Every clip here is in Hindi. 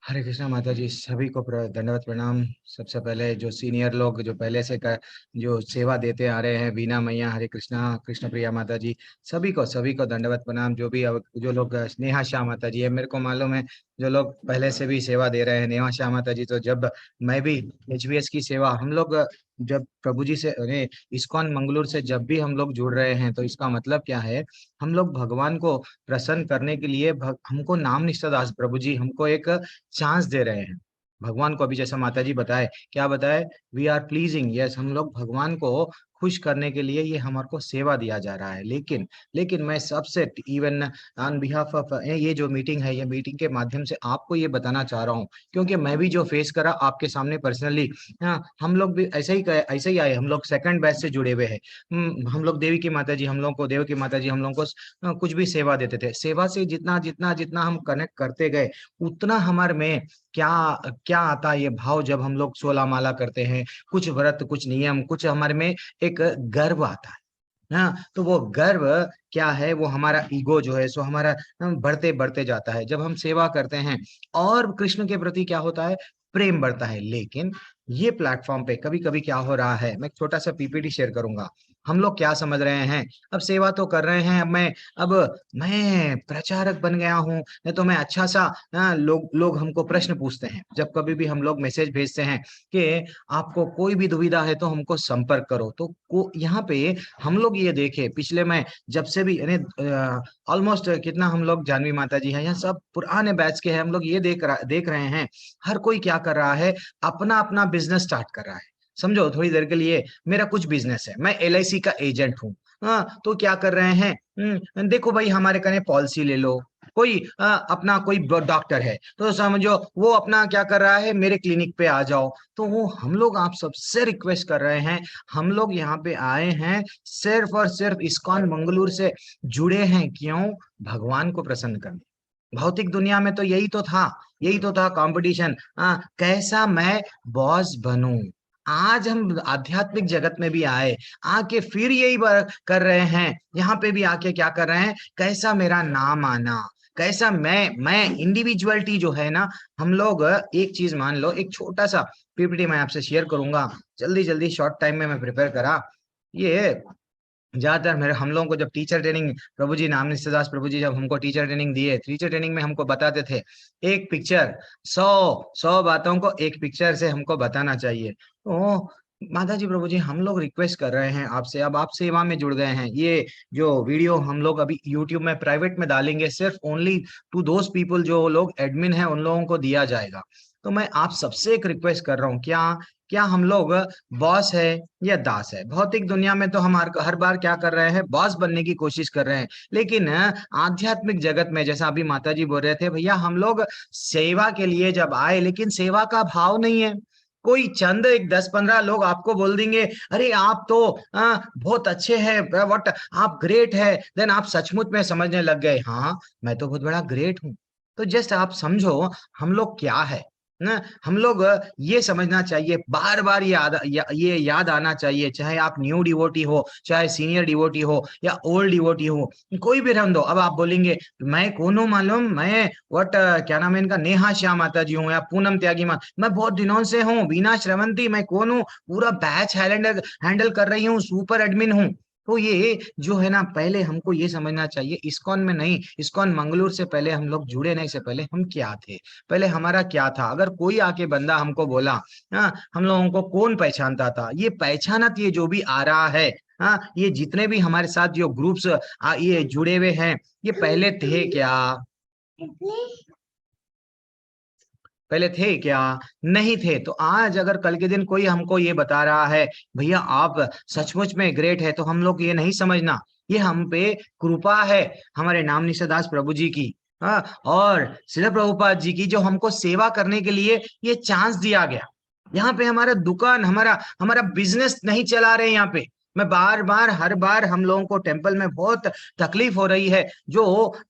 हरे कृष्णा माता जी, सभी को दंडवत प्रणाम। सबसे पहले जो सीनियर लोग जो पहले से जो सेवा देते आ रहे हैं, बीना मैया, हरे कृष्णा, कृष्ण प्रिया माता जी, सभी को दंडवत प्रणाम। जो लोग स्नेहा शाह माता जी है, मेरे को मालूम है जो लोग पहले से भी सेवा दे रहे हैं, नेहा शाह माता जी। तो जब मैं भी एचबीएस की सेवा, हम लोग जब प्रभु जी से अरे इस्कॉन मंगलूर से जब भी हम लोग जुड़ रहे हैं, तो इसका मतलब क्या है? हम लोग भगवान को प्रसन्न करने के लिए हमको नाम निष्ठा दास प्रभु जी हमको एक चांस दे रहे हैं। भगवान को अभी जैसा माता जी बताए, क्या बताए? वी आर प्लीजिंग, यस, हम लोग भगवान को खुश करने के लिए ये हमारे को सेवा दिया जा रहा है। लेकिन मैं सबसे इवन ऑन बिहाफ ऑफ ये जो मीटिंग है, ये मीटिंग के माध्यम से आपको ये बताना चाह रहा हूँ, क्योंकि मैं भी जो फेस करा आपके सामने पर्सनली। हाँ, हम लोग भी ऐसे ही आए, हम लोग सेकंड बैच से जुड़े हुए हैं। हम लोग देवी की माता जी, हम लोग को देव की माता जी, हम लोग को कुछ भी सेवा देते थे। सेवा से जितना जितना जितना हम कनेक्ट करते गए, उतना हमारे में क्या क्या आता है ये भाव। जब हम लोग 16 माला करते हैं, कुछ व्रत, कुछ नियम, कुछ हमारे में एक गर्व आता है। हाँ, तो वो गर्व क्या है? वो हमारा ईगो जो है, सो हमारा बढ़ते बढ़ते जाता है जब हम सेवा करते हैं। और कृष्ण के प्रति क्या होता है? प्रेम बढ़ता है। लेकिन ये प्लेटफॉर्म पे कभी कभी क्या हो रहा है, मैं एक छोटा सा पीपीटी शेयर करूंगा। हम लोग क्या समझ रहे हैं? अब सेवा तो कर रहे हैं, अब मैं प्रचारक बन गया हूँ, नहीं तो मैं अच्छा सा, लोग हमको प्रश्न पूछते हैं जब कभी भी हम लोग मैसेज भेजते हैं कि आपको कोई भी दुविधा है तो हमको संपर्क करो। तो यहाँ पे हम लोग ये देखे, पिछले में जब से भी यानी ऑलमोस्ट कितना हम लोग, जानवी माता जी हैं, यहाँ सब पुराने बैच के हैं, हम लोग ये देख रहे हैं, हर कोई क्या कर रहा है? अपना अपना बिजनेस स्टार्ट कर रहा है। समझो, थोड़ी देर के लिए मेरा कुछ बिजनेस है, मैं एलआईसी का एजेंट हूँ। हाँ, तो क्या कर रहे हैं? देखो भाई, हमारे कने पॉलिसी ले लो। कोई अपना कोई डॉक्टर है, तो समझो वो अपना क्या कर रहा है? मेरे क्लिनिक पे आ जाओ। तो वो हम लोग आप सबसे रिक्वेस्ट कर रहे हैं, हम लोग यहाँ पे आए हैं सिर्फ और सिर्फ इस्कॉन मंगलूर से जुड़े हैं। क्यों? भगवान को प्रसन्न करने। भौतिक दुनिया में तो यही तो था कंपटीशन। कैसा मैं बॉस बनूं। आज हम आध्यात्मिक जगत में भी आए, आके फिर यही कर रहे हैं। यहाँ पे भी आके क्या कर रहे हैं? कैसा मेरा नाम आना, कैसा मैं इंडिविजुअलिटी जो है ना। हम लोग एक चीज मान लो, एक छोटा सा पीपीटी मैं आपसे शेयर करूंगा, जल्दी जल्दी शॉर्ट टाइम में मैं प्रिपेयर करा। ये ज्यादातर मेरे हम लोगों को जब टीचर ट्रेनिंग, प्रभु जी नाम निश्चिदास प्रभु जी जब हमको टीचर ट्रेनिंग दिए, टीचर ट्रेनिंग में हमको बताते थे एक पिक्चर, सौ सौ बातों को एक पिक्चर से हमको बताना चाहिए। तो माता जी, प्रभु जी, हम लोग रिक्वेस्ट कर रहे हैं आपसे, अब आप सेवा में जुड़ गए हैं। ये जो वीडियो हम लोग अभी यूट्यूब में प्राइवेट में डालेंगे, सिर्फ ओनली टू दोज पीपल जो लोग एडमिन है, उन लोगों को दिया जाएगा। तो मैं आप सबसे एक रिक्वेस्ट कर रहा हूँ, क्या क्या हम लोग बॉस है या दास है? भौतिक दुनिया में तो हम हर बार क्या कर रहे हैं? बॉस बनने की कोशिश कर रहे हैं। लेकिन आध्यात्मिक जगत में, जैसा अभी माता जी बोल रहे थे, भैया हम लोग सेवा के लिए जब आए, लेकिन सेवा का भाव नहीं है। कोई चंद एक 10-15 लोग आपको बोल देंगे, अरे आप तो बहुत अच्छे हैं, व्हाट, आप ग्रेट है। देन आप सचमुच में समझने लग गए, हाँ, मैं तो बहुत बड़ा ग्रेट हूँ। तो जस्ट आप समझो हम लोग क्या है ना। हम लोग ये समझना चाहिए, बार बार ये याद आना चाहिए, चाहे आप न्यू डिवोटी हो, चाहे सीनियर डिवोटी हो, या ओल्ड डिवोटी हो, कोई भी रहने दो। अब आप बोलेंगे मैं कौन हूँ मालूम? मैं व्हाट, क्या नाम है इनका, नेहा श्याह माता जी हूँ, या पूनम त्यागी माँ, मैं बहुत दिनों से हूँ, वीना श्रवंती, मैं कौन हूँ? पूरा बैच हैंडल कर रही हूँ, सुपर एडमिन हूँ। तो ये जो है ना, पहले हमको ये समझना चाहिए, इस्कॉन में नहीं, इस्कॉन मंगलूर से पहले हम लोग जुड़े नहीं, से पहले हम क्या थे, पहले हमारा क्या था। अगर कोई आके बंदा हमको बोला, हाँ, हम लोगों को कौन पहचानता था? ये पहचानत, ये जो भी आ रहा है, हाँ, ये जितने भी हमारे साथ जो ग्रुप्स ये जुड़े हुए हैं, ये पहले थे क्या? पहले थे क्या? नहीं थे। तो आज अगर कल के दिन कोई हमको ये बता रहा है, भैया आप सचमुच में ग्रेट है, तो हम लोग ये नहीं समझना, ये हम पे कृपा है हमारे नाम निशादास प्रभु जी की। हाँ, और श्रील प्रभुपाद जी की, जो हमको सेवा करने के लिए ये चांस दिया गया। यहाँ पे हमारा दुकान, हमारा हमारा बिजनेस नहीं चला रहे यहाँ पे। मैं बार बार, हर बार हम लोगों को टेम्पल में बहुत तकलीफ हो रही है। जो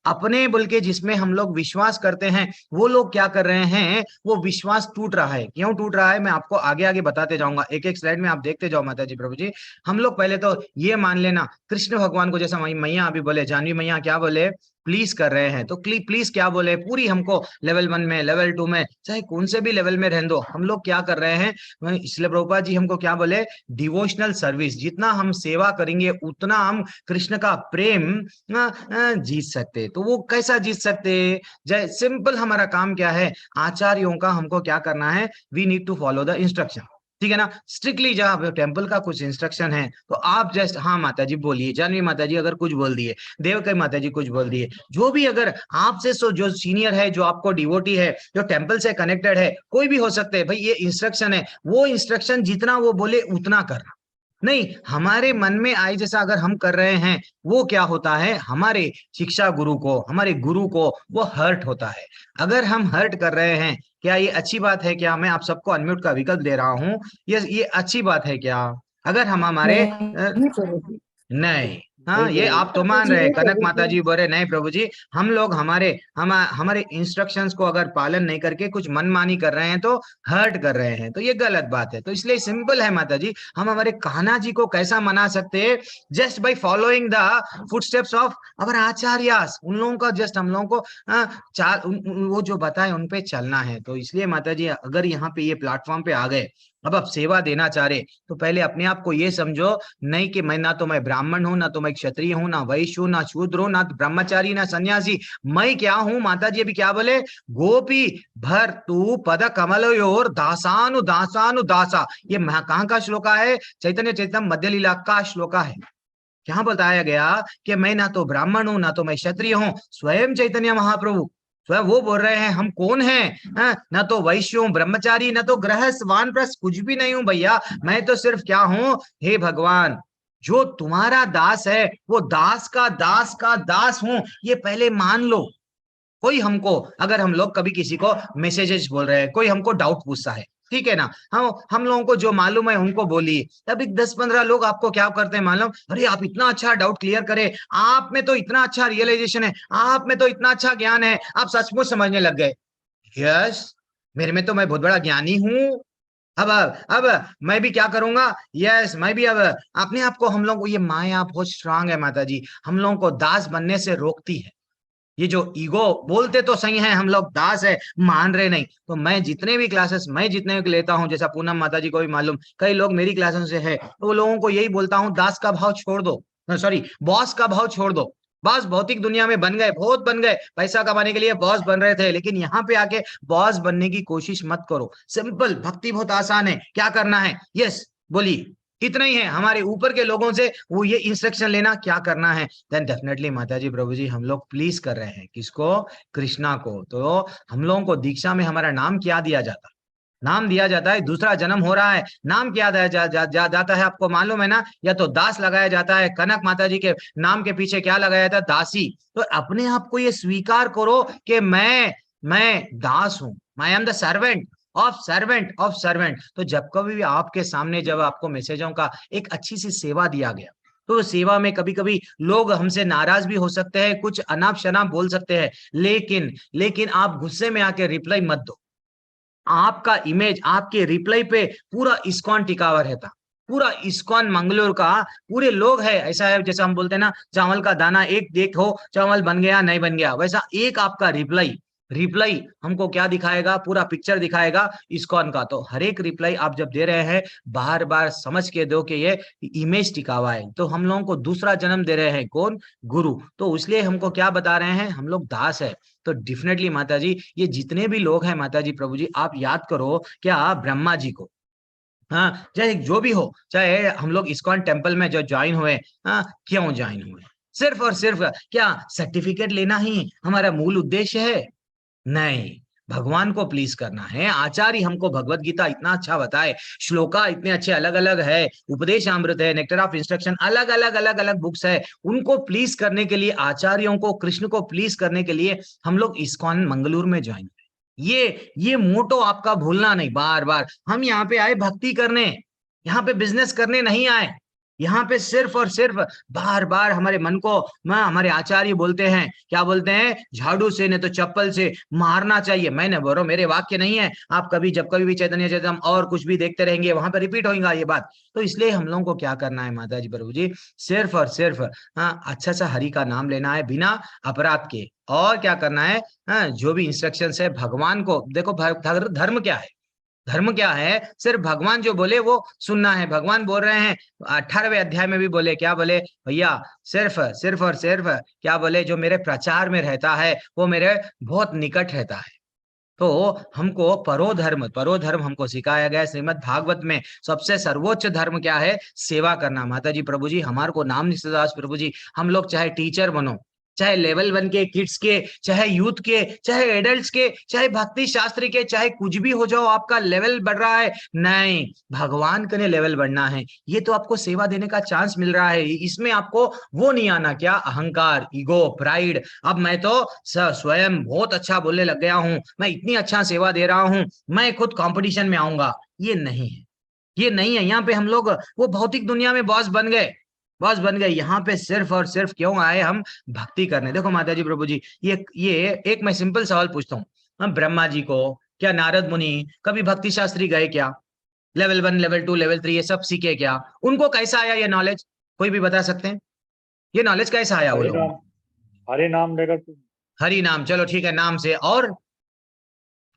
अपने बोल के जिसमें हम लोग विश्वास करते हैं, वो लोग क्या कर रहे हैं? वो विश्वास टूट रहा है। क्यों टूट रहा है? मैं आपको आगे आगे बताते जाऊंगा, एक एक स्लाइड में आप देखते जाओ माता जी, प्रभु जी। हम लोग पहले तो ये मान लेना, कृष्ण भगवान को, जैसा मैया अभी बोले, जानवी मैया क्या बोले? प्लीज कर रहे हैं, तो प्लीज क्या बोले, पूरी हमको लेवल 1 में, लेवल 2 में, चाहे कौन से भी लेवल में रहने दो, हम लोग क्या कर रहे हैं, इसलिए प्रभुपाद जी हमको क्या बोले, डिवोशनल सर्विस, जितना हम सेवा करेंगे उतना हम कृष्ण का प्रेम जीत सकते। तो वो कैसा जीत सकते, जय सिंपल हमारा काम क्या है, आचार्यों का हमको क्या करना है, we need to follow the instruction, ठीक है ना, स्ट्रिक्टली। जहाँ टेम्पल का कुछ इंस्ट्रक्शन है तो आप जस्ट हाँ माता जी बोलिए, जानवी माता जी अगर कुछ बोल दिए, देवकी माता जी कुछ बोल दिए, जो भी अगर आपसे जो सीनियर है, जो आपको डिवोटी है, जो टेम्पल से कनेक्टेड है, कोई भी हो सकते हैं भाई, ये इंस्ट्रक्शन है, वो इंस्ट्रक्शन जितना वो बोले उतना करना, नहीं हमारे मन में आए जैसा अगर हम कर रहे हैं, वो क्या होता है, हमारे शिक्षा गुरु को, हमारे गुरु को वो हर्ट होता है। अगर हम हर्ट कर रहे हैं, क्या ये अच्छी बात है क्या, मैं आप सबको अनम्यूट का विकल्प दे रहा हूं, ये अच्छी बात है क्या, अगर हम हमारे नहीं प्रभु जी। नहीं, हाँ नहीं ये प्रभु आप तो प्रभु मान जी रहे हैं, नहीं कनक प्रभु माता जी। जी बोले नहीं प्रभु जी, हम लोग हमारे इंस्ट्रक्शंस को अगर पालन नहीं करके कुछ मनमानी कर रहे हैं तो हर्ट कर रहे हैं, तो ये गलत बात है। तो इसलिए सिंपल है माता जी, हम हमारे कान्हा जी को कैसा मना सकते हैं, just by following the footsteps of our acharyas, उन लोगों का जस्ट हम लोगों को वो जो बताए उन पे चलना है। तो इसलिए माता जी अगर यहाँ पे ये प्लेटफॉर्म पे आ गए, अब आप सेवा देना चाह रहे, तो पहले अपने आप को ये समझो, नहीं कि मैं ना तो मैं ब्राह्मण हूं, ना तो मैं क्षत्रिय हूं, ना वैश्य हूं, ना शूद्र हूं, ना ब्रह्मचारी, ना सन्यासी, मैं क्या हूं, माता जी अभी क्या बोले, गोपी भर तू पद कमलयोर दासानु दासानु दासा, ये कहाँ का श्लोका है, चैतन्य चैतन्य मध्य लीला का श्लोका है। क्या बताया गया कि मैं ना तो ब्राह्मण हूं, ना तो मैं क्षत्रिय हूं, स्वयं चैतन्य महाप्रभु स्वयं वो बोल रहे हैं हम कौन हैं, ना तो वैश्य हूं, ब्रह्मचारी, ना तो गृहस्थ वानप्रस्थ, कुछ भी नहीं हूं भैया, मैं तो सिर्फ क्या हूं, हे भगवान जो तुम्हारा दास है, वो दास का दास का दास हूं, ये पहले मान लो। कोई हमको, अगर हम लोग कभी किसी को मैसेजेस बोल रहे हैं, कोई हमको डाउट पूछता है, ठीक है ना, हम लोगों को जो मालूम है उनको बोलिए, तभी 10-15 लोग आपको क्या करते हैं मालूम, अरे आप इतना अच्छा डाउट क्लियर करे, आप में तो इतना अच्छा रियलाइजेशन है, आप में तो इतना अच्छा ज्ञान है, आप सचमुच समझने लग गए। यस, मेरे में तो मैं बहुत बड़ा ज्ञानी हूं। अब मैं भी क्या करूंगा, यस मैं भी अब अपने आप को, हम लोग को ये माया बहुत स्ट्रांग है माता जी, हम लोगों को दास बनने से रोकती है। ये जो ईगो, बोलते तो सही है हम लोग दास है, मान रहे नहीं। तो मैं जितने भी क्लासेस मैं जितने भी लेता हूँ, जैसा पूनम माता जी को भी मालूम, कई लोग मेरी क्लासेस से है, तो वो लोगों को यही बोलता हूँ, दास का भाव छोड़ दो, सॉरी बॉस का भाव छोड़ दो। बॉस भौतिक दुनिया में बन गए, बहुत बन गए, पैसा कमाने के लिए बॉस बन रहे थे, लेकिन यहाँ पे आके बॉस बनने की कोशिश मत करो। सिंपल भक्ति बहुत आसान है, क्या करना है, यस बोलिए, इतना ही है, हमारे ऊपर के लोगों से वो ये इंस्ट्रक्शन लेना क्या करना है, देन डेफिनेटली माता जी प्रभु जी हम लोग प्लीज कर रहे हैं किसको, कृष्णा को। तो हम लोगों को दीक्षा में हमारा नाम क्या दिया जाता है, नाम दिया जाता है, दूसरा जन्म हो रहा है, नाम क्या दिया जाता है आपको मालूम है ना, या तो दास लगाया जाता है, कनक माता जी के नाम के पीछे क्या लगाया था, दासी। तो अपने आप को ये स्वीकार करो कि मैं दास हूं, I am the servant of servant. तो जब कभी भी आपके सामने जब आपको मैसेजों का एक अच्छी सी सेवा दिया गया, तो सेवा में कभी कभी लोग हमसे नाराज भी हो सकते हैं, कुछ अनाप शनाप बोल सकते हैं, लेकिन आप गुस्से में आके रिप्लाई मत दो। आपका इमेज आपके रिप्लाई पे पूरा इस्कॉन टिका हुआ रहता, पूरा इस्कॉन मंगलोर का पूरे लोग है, ऐसा है जैसा हम बोलते हैं ना, चावल का दाना एक देखो, चावल बन गया नहीं बन गया, वैसा एक आपका रिप्लाई रिप्लाई हमको क्या दिखाएगा, पूरा पिक्चर दिखाएगा इस्कॉन का। तो हर एक रिप्लाई आप जब दे रहे हैं, बार बार समझ के दो कि ये इमेज टिका हुआ है, तो हम लोगों को दूसरा जन्म दे रहे हैं कौन, गुरु। तो इसलिए हमको क्या बता रहे हैं, हम लोग दास है। तो डेफिनेटली माता जी, ये जितने भी लोग हैं माता जी प्रभु जी, आप याद करो क्या ब्रह्मा जी को, हाँ चाहे जो भी हो, चाहे हम लोग इस्कॉन टेम्पल में जो ज्वाइन हुए, हाँ क्यों ज्वाइन हुए, सिर्फ और सिर्फ क्या सर्टिफिकेट लेना ही हमारा मूल उद्देश्य है, नहीं, भगवान को प्लीज करना है। आचार्य हमको भगवत गीता इतना अच्छा बताए, श्लोका इतने अच्छे अलग अलग है, उपदेश अमृत है, नेक्टर ऑफ इंस्ट्रक्शन, अलग अलग अलग अलग बुक्स है, उनको प्लीज करने के लिए, आचार्यों को कृष्ण को प्लीज करने के लिए हम लोग इस्कॉन मंगलूर में ज्वाइन, ये मोटो आपका भूलना नहीं, बार बार हम यहाँ पे आए भक्ति करने, यहाँ पे बिजनेस करने नहीं आए। यहाँ पे सिर्फ और सिर्फ बार बार हमारे मन को हमारे आचार्य बोलते हैं, क्या बोलते हैं, झाड़ू से नहीं तो चप्पल से मारना चाहिए। मैं नहीं बोल रहा हूं, मेरे वाक्य नहीं है, आप कभी जब कभी भी चैतन्य चैतम और कुछ भी देखते रहेंगे वहां पर रिपीट होगा ये बात। तो इसलिए हम लोगों को क्या करना है माता जी प्रभु जी, सिर्फ और सिर्फ अच्छा सा हरि का नाम लेना है बिना अपराध के। और क्या करना है, जो भी इंस्ट्रक्शन है भगवान को देखो, धर्म क्या है, धर्म क्या है, सिर्फ भगवान जो बोले वो सुनना है। भगवान बोल रहे हैं 18वें अध्याय में भी बोले, क्या बोले भैया, सिर्फ सिर्फ और सिर्फ क्या बोले, जो मेरे प्रचार में रहता है वो मेरे बहुत निकट रहता है। तो हमको परो धर्म हमको सिखाया गया है श्रीमद् भागवत में। सबसे सर्वोच्च धर्म क्या है, सेवा करना। माता जी प्रभु जी, हमारे को नाम निश्चितदास प्रभु जी, हम लोग चाहे टीचर बनो, चाहे लेवल 1 के किड्स के, चाहे यूथ के, चाहे एडल्ट्स के, चाहे भक्ति शास्त्री के, चाहे कुछ भी हो जाओ, आपका लेवल बढ़ रहा है, नहीं, भगवान के लिए लेवल बढ़ना है। ये तो आपको सेवा देने का चांस मिल रहा है, इसमें आपको वो नहीं आना, क्या अहंकार, ईगो, प्राइड, अब मैं तो स्वयं बहुत अच्छा बोलने लग गया हूं, मैं इतनी अच्छा सेवा दे रहा हूं, मैं खुद कंपटीशन में आऊंगा, ये नहीं है, ये नहीं है। यहाँ पे हम लोग वो भौतिक दुनिया में बॉस बन गए, बॉस बन गए। यहाँ पे सिर्फ और सिर्फ क्यों आए, हम भक्ति करने। देखो माता जी प्रभु जी, ये एक मैं सिंपल सवाल पूछता हूँ, हम ब्रह्मा जी को, क्या नारद मुनि कभी भक्ति शास्त्री गए क्या, लेवल 1 लेवल 2 लेवल 3 ये सब सीखे क्या, उनको कैसा आया ये नॉलेज, कोई भी बता सकते हैं, ये नॉलेज कैसा आया वो हरे लोगों नाम, को। हरे नाम लेकर तुम। हरि नाम, चलो ठीक है, नाम से, और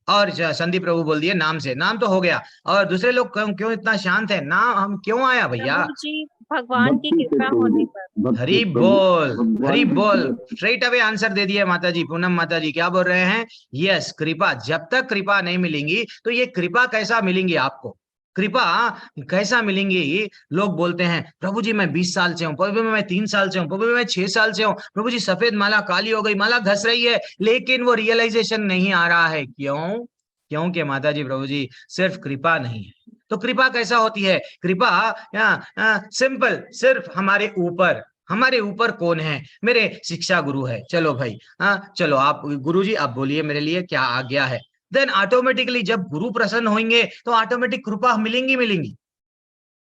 संदीप प्रभु बोल दिए नाम से, नाम तो हो गया। और दूसरे लोग क्यों क्यों इतना शांत है, नाम हम क्यों आया भैया। प्रभु जी, भगवान की कृपा होने पर। हरि बोल, हरि बोल, स्ट्रेट अवे आंसर दे दिया माता जी। पूनम माता जी क्या बोल रहे हैं, यस, कृपा, जब तक कृपा नहीं मिलेंगी तो ये कृपा कैसा मिलेंगी आपको, कृपा कैसा मिलेंगी। लोग बोलते हैं प्रभु जी मैं 20 साल से हूँ, प्रभु जी मैं 3 साल से हूँ, प्रभु जी मैं 6 साल से हूँ, प्रभु जी सफेद माला काली हो गई, माला घस रही है, लेकिन वो रियलाइजेशन नहीं आ रहा है, क्यों, क्योंकि माता जी प्रभु जी सिर्फ कृपा नहीं है। तो कृपा कैसा होती है, कृपा सिंपल, सिर्फ हमारे ऊपर कौन है, मेरे शिक्षा गुरु है। चलो भाई, चलो आप गुरु जी आप बोलिए मेरे लिए क्या आज्ञा है, देन ऑटोमेटिकली जब गुरु प्रसन्न होंगे तो ऑटोमेटिक कृपा मिलेंगी मिलेंगी।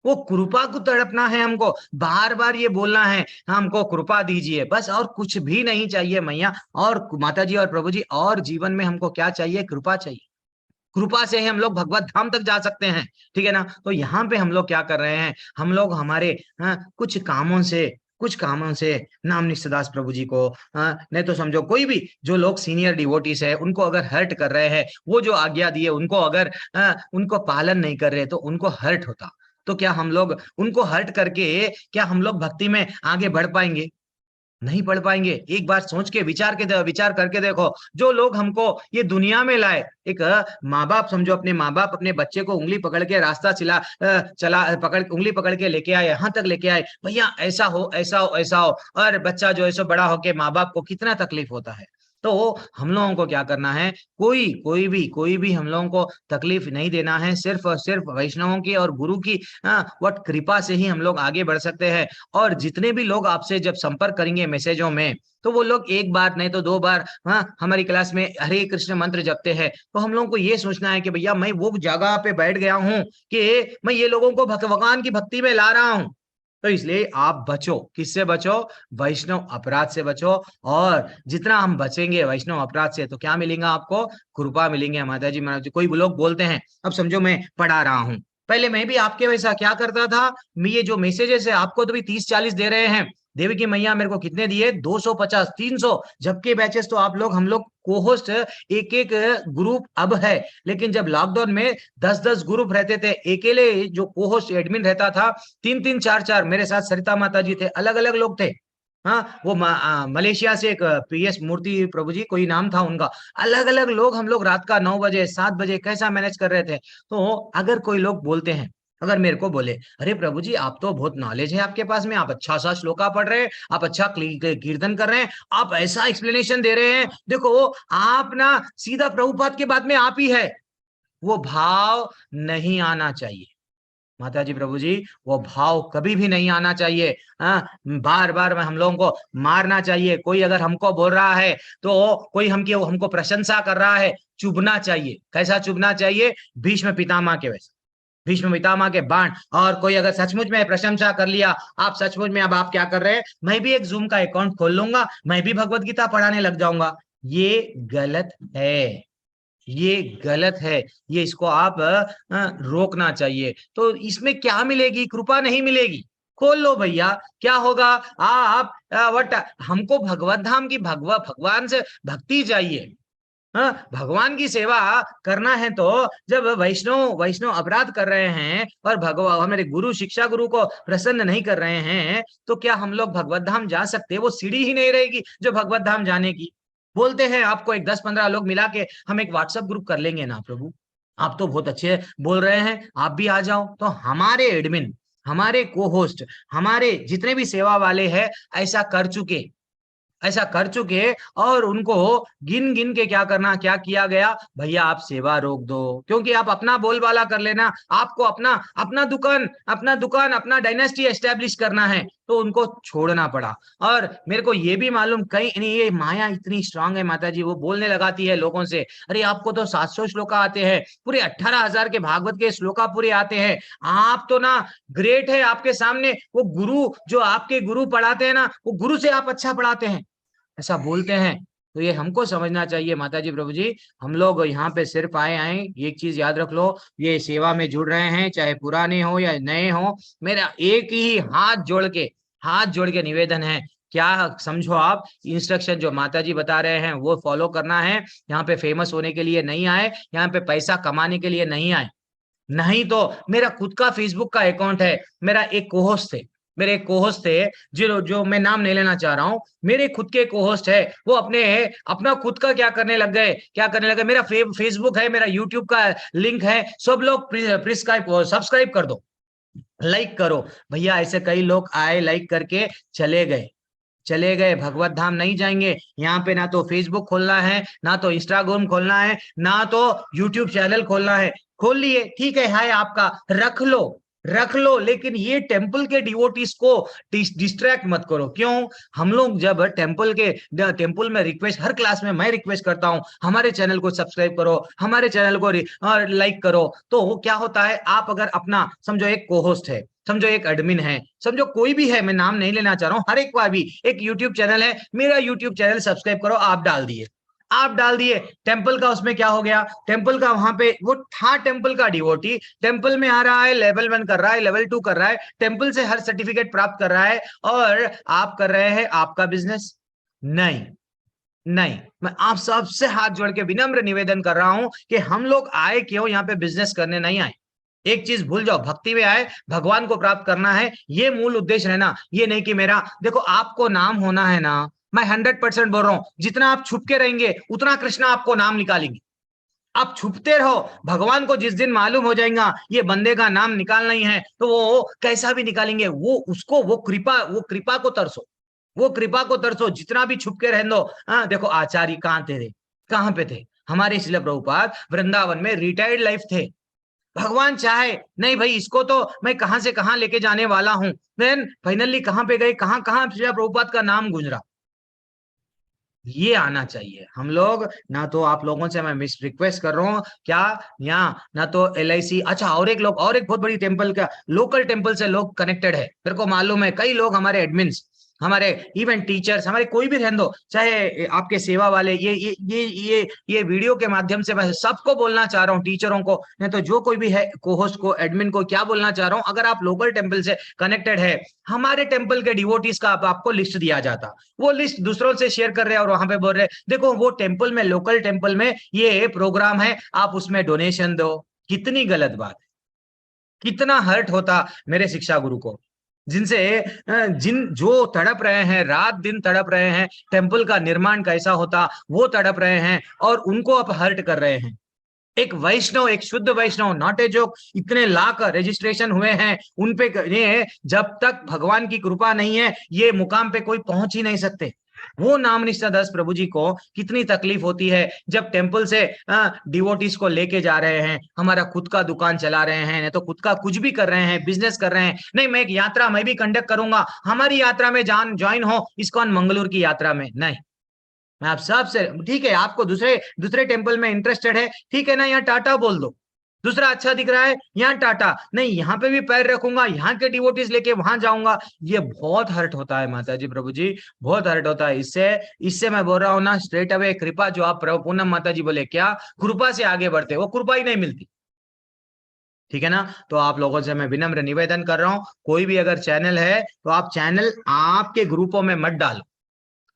वो कृपा को तड़पना है हमको, बार बार ये बोलना है हमको कृपा दीजिए, बस और कुछ भी नहीं चाहिए मैया और माता जी और प्रभु जी। और जीवन में हमको क्या चाहिए, कृपा चाहिए, कृपा से ही हम लोग भगवत धाम तक जा सकते हैं, ठीक है ना। तो यहाँ पे हम लोग क्या कर रहे हैं, हम लोग हमारे कुछ कामों से नाम निश्चिदास प्रभु जी को, नहीं तो समझो कोई भी जो लोग सीनियर डिवोटीज है उनको अगर हर्ट कर रहे हैं, वो जो आज्ञा दिए उनको अगर उनको पालन नहीं कर रहे तो उनको हर्ट होता। तो क्या हम लोग उनको हर्ट करके क्या हम लोग भक्ति में आगे बढ़ पाएंगे, नहीं पढ़ पाएंगे। एक बार सोच के विचार करके देखो, जो लोग हमको ये दुनिया में लाए, एक माँ बाप समझो, अपने माँ बाप अपने बच्चे को उंगली पकड़ के रास्ता चला पकड़ उंगली पकड़ के लेके आए, यहाँ तक लेके आए, भैया ऐसा हो ऐसा हो ऐसा हो, और बच्चा जो है सो बड़ा होके माँ बाप को कितना तकलीफ होता है। तो हम लोगों को क्या करना है, कोई भी हम लोगों को तकलीफ नहीं देना है, सिर्फ और सिर्फ वैष्णवों की और गुरु की वट कृपा से ही हम लोग आगे बढ़ सकते हैं। और जितने भी लोग आपसे जब संपर्क करेंगे मैसेजों में, तो वो लोग एक बार नहीं तो 2 बार हमारी क्लास में हरे कृष्ण मंत्र जपते हैं, तो हम लोगों को ये सोचना है कि भैया मैं वो जगह पे बैठ गया हूँ कि मैं ये लोगों को भगवान की भक्ति में ला रहा हूँ। तो इसलिए आप बचो, किससे बचो, वैष्णव अपराध से बचो। और जितना हम बचेंगे वैष्णव अपराध से तो क्या मिलेगा आपको, कृपा मिलेंगे माता जी महाराज जी। कोई लोग बोलते हैं, अब समझो मैं पढ़ा रहा हूँ, पहले मैं भी आपके वैसा क्या करता था, मैं ये जो मैसेजेस है आपको तो भी 30-40 दे रहे हैं, देवी की मैया मेरे को कितने दिए, 250 300, जबकि बैचेस तो आप लोग हम लोग कोहोस्ट एक एक ग्रुप अब है, लेकिन जब लॉकडाउन में 10-10 ग्रुप रहते थे, अकेले जो कोहोस्ट एडमिन रहता था 3-3 4-4, मेरे साथ सरिता माता जी थे, अलग अलग लोग थे। हाँ, वो मलेशिया से एक पीएस मूर्ति प्रभु जी कोई नाम था उनका, अलग अलग लोग, हम लोग रात का 9 बजे 7 बजे कैसा मैनेज कर रहे थे। तो अगर कोई लोग बोलते हैं, अगर मेरे को बोले अरे प्रभु जी आप तो बहुत नॉलेज है आपके पास में, आप अच्छा सा श्लोका पढ़ रहे हैं, आप अच्छा कीर्तन कर रहे हैं, आप ऐसा एक्सप्लेनेशन दे रहे हैं, देखो आप ना सीधा प्रभुपाद के बाद में आप ही है, वो भाव नहीं आना चाहिए माता जी प्रभु जी, वो भाव कभी भी नहीं आना चाहिए। बार बार में हम लोगों को मारना चाहिए, कोई अगर हमको बोल रहा है तो कोई हमको प्रशंसा कर रहा है, चुभना चाहिए, कैसा चुभना चाहिए, भीष्म पितामह के वैसे, भीष्म पितामह के बाण। और कोई अगर सचमुच में प्रशंसा कर लिया, आप सचमुच में अब आप क्या कर रहे हैं, मैं भी एक जूम का अकाउंट खोल लूंगा, मैं भी भगवत गीता पढ़ाने लग जाऊंगा। ये गलत है, ये गलत है। ये इसको आप रोकना चाहिए। तो इसमें क्या मिलेगी, कृपा नहीं मिलेगी। खोल लो भैया, क्या होगा, आप वट हमको भगवत धाम की भगवान से भक्ति चाहिए। हाँ, भगवान की सेवा करना है। तो जब वैष्णव वैष्णव अपराध कर रहे हैं और भगवान हमारे गुरु शिक्षा गुरु को प्रसन्न नहीं कर रहे हैं, तो क्या हम लोग भगवत धाम जा सकते हैं? वो सीढ़ी ही नहीं रहेगी जो भगवत धाम जाने की। बोलते हैं आपको एक 10-15 लोग मिला के हम एक व्हाट्सएप ग्रुप कर लेंगे ना प्रभु। आप तो बहुत अच्छे बोल रहे हैं, आप भी आ जाओ। तो हमारे एडमिन, हमारे को होस्ट, हमारे जितने भी सेवा वाले हैं ऐसा कर चुके और उनको गिन गिन के क्या करना, क्या किया गया, भैया आप सेवा रोक दो, क्योंकि आप अपना बोलबाला कर लेना, आपको अपना अपना दुकान अपना डायनेस्टी एस्टेब्लिश करना है, तो उनको छोड़ना पड़ा। और मेरे को ये भी मालूम कहीं नहीं, ये माया इतनी स्ट्रांग है माता जी, वो बोलने लगाती है लोगों से, अरे आपको तो 700 श्लोका आते हैं, पूरे 18,000 के भागवत के श्लोका पूरे आते हैं, आप तो ना ग्रेट है। आपके सामने वो गुरु जो आपके गुरु पढ़ाते हैं ना, वो गुरु से आप अच्छा पढ़ाते हैं, ऐसा बोलते हैं। तो ये हमको समझना चाहिए माता जी प्रभु जी। हम लोग यहाँ पे सिर्फ आए एक चीज याद रख लो, ये सेवा में जुड़ रहे हैं, चाहे पुराने हो या नए हो, मेरा एक ही हाथ जोड़ के निवेदन है, क्या समझो आप, इंस्ट्रक्शन जो माता जी बता रहे हैं वो फॉलो करना है। यहाँ पे फेमस होने के लिए नहीं आए, यहाँ पे पैसा कमाने के लिए नहीं आए। नहीं तो मेरा खुद का फेसबुक का अकाउंट है, मेरा एक कोहोस्ट थे, मेरे कोहोस्ट थे जो मैं नाम नहीं लेना चाह रहा हूं, मेरे खुद के कोहोस्ट है, वो अपना खुद का क्या करने लग गए। मेरा फेसबुक है, मेरा यूट्यूब का लिंक है, सब लोग सब्सक्राइब कर दो, लाइक करो। भैया ऐसे कई लोग आए, लाइक करके चले गए, भगवत धाम नहीं जाएंगे। यहाँ पे ना तो फेसबुक खोलना है, ना तो इंस्टाग्राम खोलना है, ना तो यूट्यूब चैनल खोलना है। खोल लिए, ठीक है आपका, रख लो, लेकिन ये टेम्पल के डिवोटीज को डिस्ट्रैक्ट मत करो। क्यों? हम लोग जब टेम्पल में रिक्वेस्ट, हर क्लास में मैं रिक्वेस्ट करता हूं, हमारे चैनल को सब्सक्राइब करो, हमारे चैनल को लाइक करो। तो क्या होता है, आप अगर अपना समझो एक कोहोस्ट है, समझो एक एडमिन है, समझो कोई भी है, मैं नाम नहीं लेना चाह रहा हूं, हर एक का भी एक यूट्यूब चैनल है, मेरा यूट्यूब चैनल सब्सक्राइब करो, आप डाल दिए टेम्पल का, उसमें क्या हो गया, टेम्पल का वहां पे वो था, टेम्पल का डिवोटी टेम्पल में आ रहा है, लेवल 1 कर रहा है, लेवल 2 कर रहा है, टेम्पल से हर सर्टिफिकेट प्राप्त कर रहा है, और आप कर रहे हैं आपका बिजनेस। नहीं, मैं आप सबसे हाथ जोड़ के विनम्र निवेदन कर रहा हूं कि हम लोग आए क्यों, यहाँ पे बिजनेस करने नहीं आए। एक चीज भूल जाओ, भक्ति में आए, भगवान को प्राप्त करना है, ये मूल उद्देश्य रहना। ये नहीं कि मेरा, देखो आपको नाम होना है ना, मैं 100% बोल रहा हूं, जितना आप छुप के रहेंगे उतना कृष्णा आपको नाम निकालेंगे। आप छुपते रहो, भगवान को जिस दिन मालूम हो जाएगा ये बंदे का नाम निकालना ही है, तो वो कैसा भी निकालेंगे। वो कृपा को तरसो, जितना भी छुप के रहने दो। देखो आचार्य कहां पे थे हमारे श्रील प्रभुपाद, वृंदावन में रिटायर्ड लाइफ थे। भगवान चाहे नहीं भाई, इसको तो मैं कहां से कहां लेके जाने वाला हूं, देन फाइनली कहां पे गए, कहां श्रील प्रभुपाद का नाम गुंजरा। ये आना चाहिए हम लोग। ना तो आप लोगों से मैं मिस रिक्वेस्ट कर रहा हूँ क्या, यहाँ ना तो LIC, अच्छा और एक बहुत बड़ी टेम्पल का, लोकल टेम्पल से लोग कनेक्टेड है, मेरे को मालूम है, कई लोग हमारे एडमिन्स, हमारे इवन टीचर्स, हमारे कोई भी रहने दो, चाहे आपके सेवा वाले, ये वीडियो के माध्यम से मैं सबको बोलना चाह रहा हूँ, टीचरों को, नहीं तो जो कोई भी है, कोहोस्ट को, एडमिन को, क्या बोलना चाह रहा हूँ, अगर आप लोकल टेम्पल से कनेक्टेड है, हमारे टेम्पल के डिवोटीज का आपको लिस्ट दिया जाता, वो लिस्ट दूसरों से शेयर कर रहे हैं और वहां पे बोल रहे देखो वो टेम्पल में, लोकल टेम्पल में ये प्रोग्राम है, आप उसमें डोनेशन दो। कितनी गलत बात है, कितना हर्ट होता मेरे शिक्षा गुरु को, जो तड़प रहे हैं, रात दिन तड़प रहे हैं, टेम्पल का निर्माण कैसा होता वो तड़प रहे हैं, और उनको आप हर्ट कर रहे हैं। एक वैष्णव, एक शुद्ध वैष्णव, नॉट ए जोक, इतने लाख रजिस्ट्रेशन हुए हैं उनपे, जब तक भगवान की कृपा नहीं है ये मुकाम पे कोई पहुंच ही नहीं सकते। वो नाम निष्ठा दास प्रभु जी को कितनी तकलीफ होती है जब टेम्पल से डिवोटीज को लेके जा रहे हैं, हमारा खुद का दुकान चला रहे हैं, नहीं तो खुद का कुछ भी कर रहे हैं, बिजनेस कर रहे हैं, नहीं मैं एक यात्रा मैं भी कंडक्ट करूंगा, हमारी यात्रा में ज्वाइन हो, इस्कॉन मंगलूर की यात्रा में नहीं। मैं आप सबसे, ठीक है आपको दूसरे टेम्पल में इंटरेस्टेड है, ठीक है ना, यहाँ टाटा बोल दो, दूसरा अच्छा दिख रहा है, यहाँ टाटा नहीं, यहाँ पे भी पैर रखूंगा, यहाँ के डिवोटीज लेके वहां जाऊंगा। ये बहुत हर्ट होता है माता जी, प्रभु जी, बहुत हर्ट होता है। इससे इससे मैं बोल रहा हूँ ना, स्ट्रेट अवे कृपा, जो आप पूनम माता जी बोले, क्या कृपा से आगे बढ़ते, वो कृपा ही नहीं मिलती। ठीक है ना। तो आप लोगों से मैं विनम्र निवेदन कर रहा हूं, कोई भी अगर चैनल है तो आप चैनल आपके ग्रुपों में मत डालो,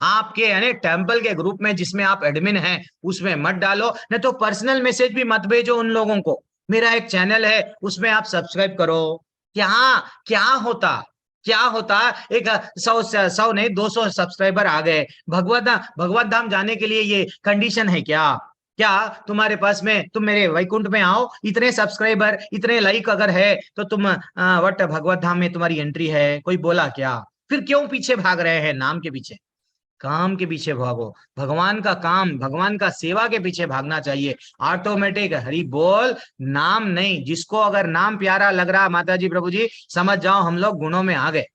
आपके यानी टेंपल के ग्रुप में जिसमें आप एडमिन हैं उसमें मत डालो, नहीं तो पर्सनल मैसेज भी मत भेजो उन लोगों को। मेरा एक चैनल है उसमें आप सब्सक्राइब करो। क्या क्या होता, क्या होता, एक 100 नहीं 200 सब्सक्राइबर आ गए, भगवत धाम जाने के लिए ये कंडीशन है क्या? क्या तुम्हारे पास में, तुम मेरे वैकुंठ में आओ, इतने सब्सक्राइबर इतने लाइक अगर है तो तुम वट भगवत धाम में तुम्हारी एंट्री है? कोई बोला क्या? फिर क्यों पीछे भाग रहे हैं? नाम के पीछे, काम के पीछे भागो, भगवान का काम, भगवान का सेवा के पीछे भागना चाहिए। ऑटोमेटिक हरि बोल, नाम नहीं, जिसको अगर नाम प्यारा लग रहा माता जी प्रभु जी, समझ जाओ हम लोग गुणों में आ गए।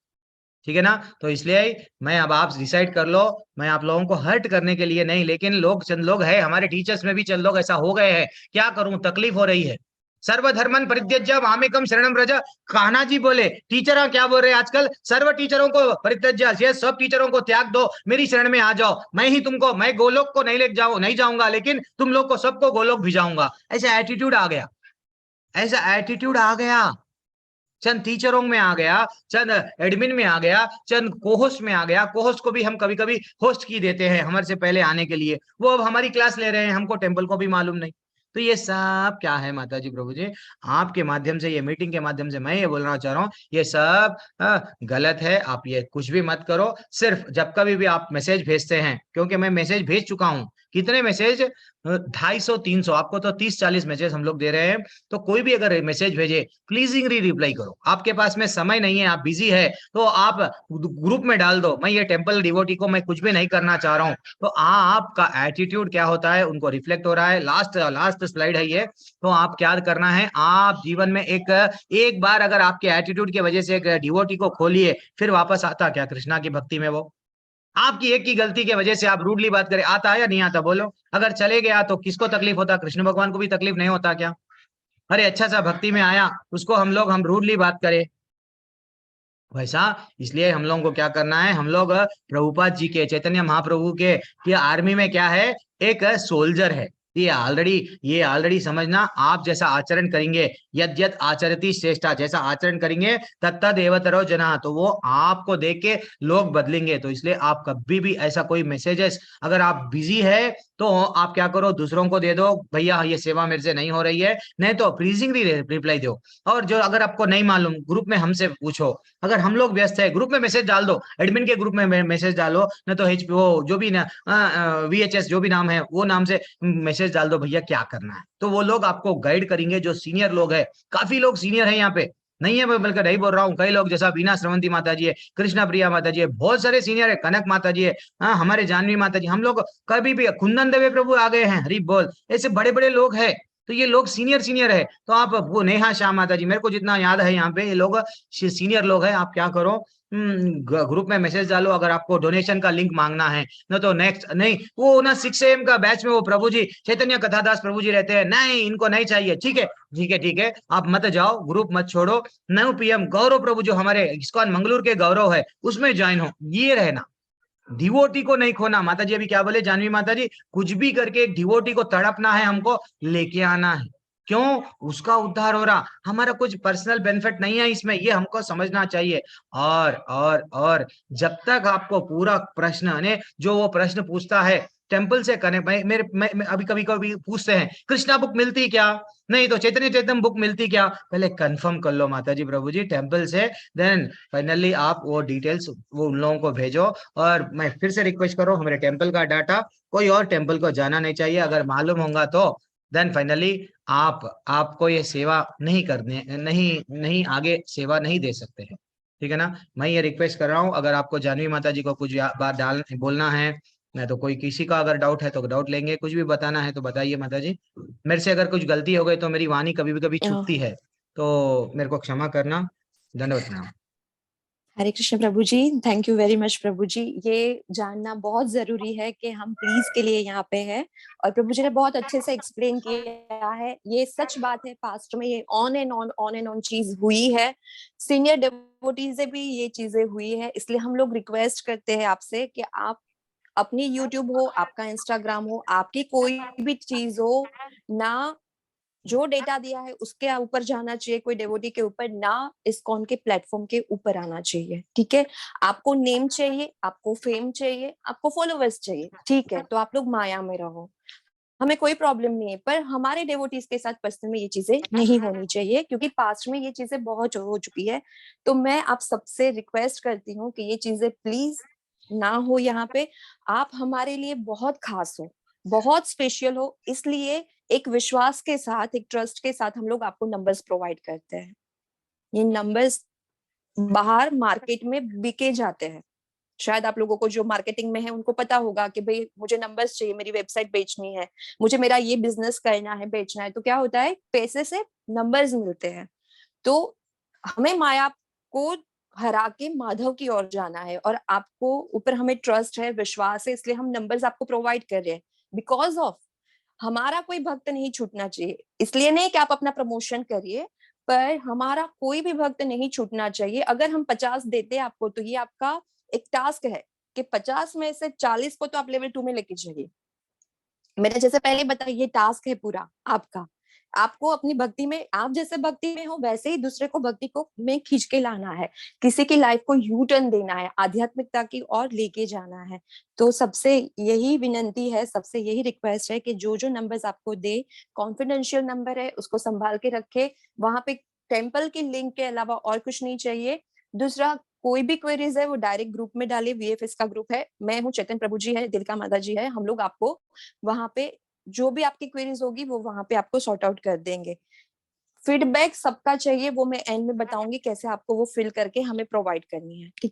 ठीक है ना। तो इसलिए मैं, अब आप डिसाइड कर लो, मैं आप लोगों को हर्ट करने के लिए नहीं, लेकिन लोग, चंद लोग है हमारे टीचर्स में भी चंद लोग ऐसा हो गए हैं, क्या करूं, तकलीफ हो रही है। सर्वधर्मन परित्यज्य मामेकम शरणम व्रज, कान्हा जी बोले, टीचर क्या बोल रहे हैं आजकल, सर्व टीचरों को परित्यज्य, ये सब टीचरों को त्याग दो, मेरी शरण में आ जाओ, मैं ही तुमको, मैं गोलोक को नहीं ले जाऊं, नहीं जाऊंगा, लेकिन तुम लोग को सबको गोलोक भिजाऊंगा। ऐसा एटीट्यूड आ गया, ऐसा एटीट्यूड आ गया, चंद टीचरों में आ गया, चंद एडमिन में आ गया, चंद कोहोस्ट में आ गया। कोहोस्ट को भी हम कभी कभी होस्ट की देते हैं हमारे से पहले आने के लिए, वो अब हमारी क्लास ले रहे हैं, हमको टेंपल को भी मालूम नहीं। तो ये सब क्या है माता जी प्रभु जी, आपके माध्यम से, ये मीटिंग के माध्यम से मैं ये बोलना चाह रहा हूँ, ये सब गलत है। आप ये कुछ भी मत करो, सिर्फ जब कभी भी आप मैसेज भेजते हैं, क्योंकि मैं मैसेज भेज चुका हूँ, कितने मैसेज, 250 300, आपको तो 30-40 मैसेज हम लोग दे रहे हैं। तो कोई भी अगर मैसेज भेजे, प्लीजिंगली रिप्लाई करो। आपके पास में समय नहीं है, आप बिजी है, तो आप ग्रुप में डाल दो, मैं ये टेंपल डिवोटी को मैं कुछ भी नहीं करना चाह रहा हूँ। तो आपका एटीट्यूड क्या होता है उनको रिफ्लेक्ट हो रहा है। लास्ट लास्ट स्लाइड है ये। तो आप क्या करना है, आप जीवन में एक बार अगर आपके एटीट्यूड की वजह से एक डिवोटी को खोलिए, फिर वापस आता क्या कृष्णा की भक्ति में? वो आपकी एक की गलती की वजह से आप रूडली बात करें, आता है या नहीं आता बोलो? अगर चले गया तो किसको तकलीफ होता? कृष्ण भगवान को भी तकलीफ नहीं होता क्या? अरे अच्छा सा भक्ति में आया, उसको हम रूडली बात करें वैसा। इसलिए हम लोगों को क्या करना है, हम लोग प्रभुपाद जी के, चैतन्य महाप्रभु के आर्मी में क्या है, एक सोल्जर है। ये ऑलरेडी समझना, आप जैसा आचरण करेंगे, यद यद आचरति श्रेष्ठा, जैसा आचरण करेंगे तत्तद एवतरो जना, तो वो आपको देख के लोग बदलेंगे। तो इसलिए आप कभी भी ऐसा कोई मैसेजेस, अगर आप बिजी है तो आप क्या करो, दूसरों को दे दो, भैया ये सेवा मेरे से नहीं हो रही है, नहीं तो प्लीजिंगली रिप्लाई दो। और जो अगर आपको नहीं मालूम, ग्रुप में हमसे पूछो, अगर हम लोग व्यस्त है, ग्रुप में मैसेज डाल दो, एडमिन के ग्रुप में मैसेज डालो, नहीं तो वो जो भी ना VHS जो भी नाम है वो नाम से मैसेज डाल दो, भैया क्या करना है। तो वो लोग आपको गाइड करेंगे, जो सीनियर लोग है, काफी लोग सीनियर है यहाँ पे, नहीं है बल्कि नहीं बोल रहा हूँ, कई लोग जैसा बीना श्रवंती माता जी है, कृष्णा प्रिया माता जी है, बहुत सारे सीनियर है, कनक माता जी है, हाँ हमारे जानवी माता जी, हम लोग कभी भी, कुंदन देवे प्रभु आ गए हैं, हरी बोल, ऐसे बड़े बड़े लोग हैं। तो ये लोग सीनियर है। तो आप वो नेहा शाह माता जी, मेरे को जितना याद है यहाँ पे ये लोग सीनियर लोग हैं। आप क्या करो, ग्रुप में मैसेज डालो, अगर आपको डोनेशन का लिंक मांगना है, न तो नेक्स्ट नहीं, वो ना 6 AM का बैच में वो प्रभु जी चैतन्य कथादास प्रभु जी रहते हैं, नहीं इनको नहीं चाहिए। ठीक है ठीक है, आप मत जाओ, ग्रुप मत छोड़ो। 9 PM गौरव प्रभु जो हमारे इस्कॉन मंगलूर के गौरव है, उसमें ज्वाइन हो, ये रहना, डिवोटी को नहीं खोना। माता जी अभी क्या बोले, जानवी माता जी, कुछ भी करके एक डिवोटी को तड़पना है, हमको लेके आना है। क्यों? उसका उद्धार हो रहा, हमारा कुछ पर्सनल बेनिफिट नहीं है इसमें, ये हमको समझना चाहिए। और जब तक आपको पूरा प्रश्न ने, जो वो प्रश्न पूछता है टेंपल से करने, मैं अभी कभी कभी पूछते हैं, कृष्णा बुक मिलती क्या? नहीं तो चैतन्य चैतन्य बुक मिलती क्या? पहले कंफर्म कर लो माता जी प्रभु जी टेंपल से, देन फाइनली आप वो डिटेल्स वो उन लोगों को भेजो। और मैं फिर से रिक्वेस्ट करो, हमारे टेंपल का डाटा कोई और टेंपल को जाना नहीं चाहिए, अगर मालूम होगा तो देन फाइनली आपको ये सेवा नहीं करने, नहीं आगे सेवा नहीं दे सकते हैं। ठीक है ना। मैं ये रिक्वेस्ट कर रहा हूँ, अगर आपको जानवी माता जी को कुछ बात बोलना है, नहीं तो कोई किसी का अगर डाउट है तो डाउट लेंगे, कुछ भी बताना है तो बताइए माता जी। मेरे से अगर कुछ गलती हो गई तो, मेरी वाणी कभी भी कभी चूकती है, तो मेरे को क्षमा करना। धन्यवाद प्रणाम। हरे कृष्ण प्रभु जी, थैंक यू वेरी मच प्रभु जी। ये जानना बहुत जरूरी है कि हम प्लीज के लिए यहाँ पे हैं, और प्रभु जी ने बहुत अच्छे से एक्सप्लेन किया है। ये सच बात है, पास्ट में ये ऑन एंड ऑन चीज हुई है, सीनियर डिवोटी से भी ये चीजें हुई है। इसलिए हम लोग रिक्वेस्ट करते हैं आपसे कि आप अपनी यूट्यूब हो, आपका इंस्टाग्राम हो, आपकी कोई भी चीज हो ना, जो डेटा दिया है उसके ऊपर जाना चाहिए, कोई डेवोटी के ऊपर ना, इस्कॉन के प्लेटफॉर्म के ऊपर आना चाहिए। ठीक है, आपको नेम चाहिए, आपको फेम चाहिए, आपको फॉलोवर्स चाहिए, ठीक है, तो आप लोग माया में रहो, हमें कोई प्रॉब्लम नहीं है। पर हमारे डेवोटीज के साथ पर्सनल में ये चीजें नहीं होनी चाहिए, क्योंकि पास्ट में ये चीजें बहुत हो चुकी है। तो मैं आप सबसे रिक्वेस्ट करती हूँ कि ये चीजें प्लीज ना हो यहाँ पे। आप हमारे लिए बहुत खास हो, बहुत स्पेशल हो, इसलिए एक विश्वास के साथ, एक ट्रस्ट के साथ हम लोग आपको नंबर्स प्रोवाइड करते हैं। ये नंबर्स बाहर मार्केट में बिके जाते हैं। शायद आप लोगों को जो मार्केटिंग में है उनको पता होगा कि भाई मुझे नंबर्स चाहिए, मेरी वेबसाइट बेचनी है, मुझे मेरा ये बिजनेस करना है, बेचना है, तो क्या होता है, पैसे से नंबर्स मिलते हैं। तो हमें माया को हरा के माधव की ओर जाना है, और आपको ऊपर हमें ट्रस्ट है, विश्वास है, इसलिए हम नंबर्स आपको प्रोवाइड कर रहे हैं। बिकॉज ऑफ हमारा कोई भक्त नहीं छूटना चाहिए, इसलिए नहीं कि आप अपना प्रमोशन करिए, पर हमारा कोई भी भक्त नहीं छूटना चाहिए। अगर हम 50 देते हैं आपको, तो ये आपका एक टास्क है कि 50 में से 40 को तो आप लेवल 2 में लेके जाइए। मैंने जैसे पहले बताया, ये टास्क है पूरा आपका। आपको अपनी भक्ति में, आप जैसे भक्ति में हो वैसे ही दूसरे को भक्ति को में खींच के लाना है, किसी की लाइफ को यू टर्न देना है, आध्यात्मिकता की ओर लेके जाना है। तो सबसे यही विनंती है, सबसे यही रिक्वेस्ट है कि जो जो नंबर्स आपको दे, कॉन्फिडेंशियल नंबर है, उसको संभाल के रखे। वहां पे टेम्पल की लिंक के अलावा और कुछ नहीं चाहिए। दूसरा, कोई भी क्वेरीज है वो डायरेक्ट ग्रुप में डालिए, वीएफएस का ग्रुप है, मैं हूँ, चेतन प्रभु जी है, दिलका माता जी है, हम लोग आपको वहां पे जो भी आपकी क्वेरीज होगी वो वहां पे आपको सॉर्ट आउट कर देंगे। फीडबैक सबका चाहिए, वो मैं एंड में बताऊंगी कैसे आपको वो फिल करके हमें प्रोवाइड करनी है। ठीक